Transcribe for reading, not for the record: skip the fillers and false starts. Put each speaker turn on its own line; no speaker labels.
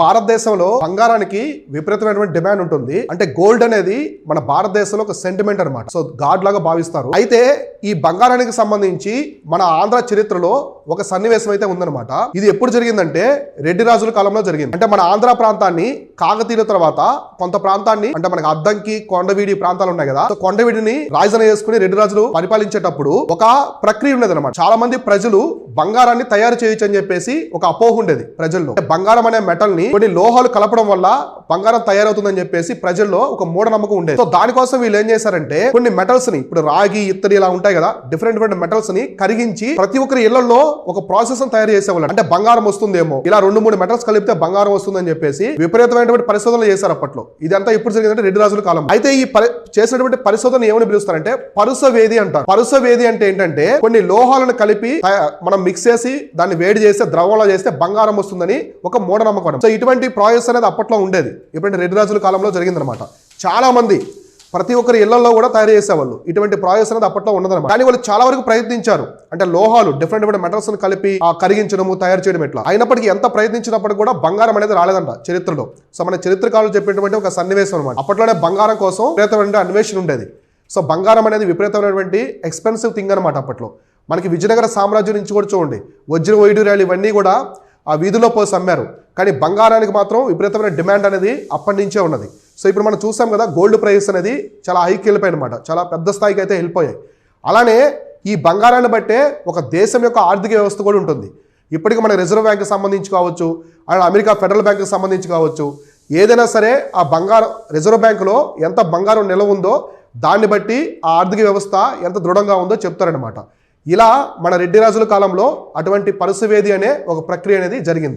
భారతదేశంలో బంగారానికి విపరీతమైనటువంటి డిమాండ్ ఉంటుంది. అంటే గోల్డ్ అనేది మన భారతదేశంలో ఒక సెంటిమెంట్ అన్నమాట. సో గాడ్ లాగా భావిస్తారు. అయితే ఈ బంగారానికి సంబంధించి మన ఆంధ్ర చరిత్రలో ఒక సన్నివేశం అయితే ఉందన్నమాట. ఇది ఎప్పుడు జరిగిందంటే రెడ్డి రాజుల కాలంలో జరిగింది. అంటే మన ఆంధ్ర ప్రాంతాన్ని కాకతీయుల తర్వాత కొంత ప్రాంతాన్ని అంటే మనకి అద్దంకి కొండవీడి ప్రాంతాలు ఉన్నాయి కదా, కొండవీడిని రాజధాని చేసుకుని రెడ్డి రాజులు పరిపాలించేటప్పుడు ఒక ప్రక్రియ ఉండేది అనమాట. చాలా మంది ప్రజలు బంగారాన్ని తయారు చేయొచ్చు అని చెప్పేసి ఒక అపోహ ఉండేది ప్రజల్లో. బంగారం అనే మెటల్ ని కొన్ని లోహాలు కలపడం వల్ల బంగారం తయారవుతుందని చెప్పేసి ప్రజల్లో ఒక మూఢనమ్మకం ఉండేది. సో దానికోసం వీళ్ళు ఏం చేశారంటే కొన్ని మెటల్స్ ని, ఇప్పుడు రాగి ఇత్తడి ఇలా ఉంటాయి కదా, డిఫరెంట్ మెటల్స్ ని కరిగించి ప్రతి ఒక్కరి ఇళ్లలో ఒక ప్రాసెస్ తయారు చేసేవాళ్ళు. అంటే బంగారం వస్తుందేమో, ఇలా 2-3 మెటల్స్ కలిపితే బంగారం వస్తుందని చెప్పేసి విపరీతమైనటువంటి పరిశోధనలు చేశారు అప్పట్లో. ఇదంతా ఇప్పుడు జరిగిందంటే రెడ్డి రాజుల కాలం. అయితే ఈ చేసినటువంటి పరిశోధన ఏమని పిలుస్తారంటే పరుస వేది అంటారు. పరుస వేది అంటే ఏంటంటే కొన్ని లోహాలను కలిపి మనం మిక్స్ చేసి దాన్ని వేడి చేస్తే ద్రవంలో చేస్తే బంగారం వస్తుందని ఒక మూఢనమ్మకం. సో ఇటువంటి ప్రాసెస్ అనేది అప్పట్లో ఉండేది. ఇప్పుడంటే రెడ్డి రాజుల కాలంలో జరిగిందనమాట. చాలా మంది ప్రతి ఒక్కరి ఇళ్లలో కూడా తయారు చేసేవాళ్ళు. ఇటువంటి ప్రాసెస్ అనేది అప్పట్లో ఉండదన్నమాట. కానీ వాళ్ళు చాలా వరకు ప్రయత్నించారు. అంటే లోహాలు డిఫరెంట్ మెటల్స్ కలిపి కరిగించడము, తయారు చేయడం ఇట్లా అయినప్పటికీ ఎంత ప్రయత్నించినప్పటికీ కూడా బంగారం అనేది రాలేదంట చరిత్రలో. సో మన చరిత్రకారులు చెప్పేటువంటి ఒక సన్నివేశం అనమాట. అప్పట్లోనే బంగారం కోసం విపరీతమైన అన్వేషణ ఉండేది. సో బంగారం అనేది విపరీతమైనటువంటి ఎక్స్పెన్సివ్ థింగ్ అనమాట అప్పట్లో. మనకి విజయనగర సామ్రాజ్యం నుంచి కూడా చూడండి, వజ్ర వైడూర్యాలు ఇవన్నీ కూడా ఆ వీధిలో పోసి అమ్మారు. కానీ బంగారానికి మాత్రం విపరీతమైన డిమాండ్ అనేది అప్పటి నుంచే ఉన్నది. సో ఇప్పుడు మనం చూసాం కదా, గోల్డ్ ప్రైస్ అనేది చాలా హైకి వెళ్ళిపోయి అనమాట, చాలా పెద్ద స్థాయికి అయితే వెళ్ళిపోయాయి. అలానే ఈ బంగారాన్ని బట్టే ఒక దేశం యొక్క ఆర్థిక వ్యవస్థ కూడా ఉంటుంది. ఇప్పటికీ మన రిజర్వ్ బ్యాంక్కి సంబంధించి కావచ్చు, అలాగే అమెరికా ఫెడరల్ బ్యాంక్కి సంబంధించి కావచ్చు, ఏదైనా సరే ఆ బంగారం రిజర్వ్ బ్యాంకులో ఎంత బంగారం నిల్వ ఉందో దాన్ని బట్టి ఆ ఆర్థిక వ్యవస్థ ఎంత దృఢంగా ఉందో చెప్తారనమాట. ఇలా మన రెడ్డి రాజుల కాలంలో అటువంటి పరుసవేది అనే ఒక ప్రక్రియ అనేది జరిగింది.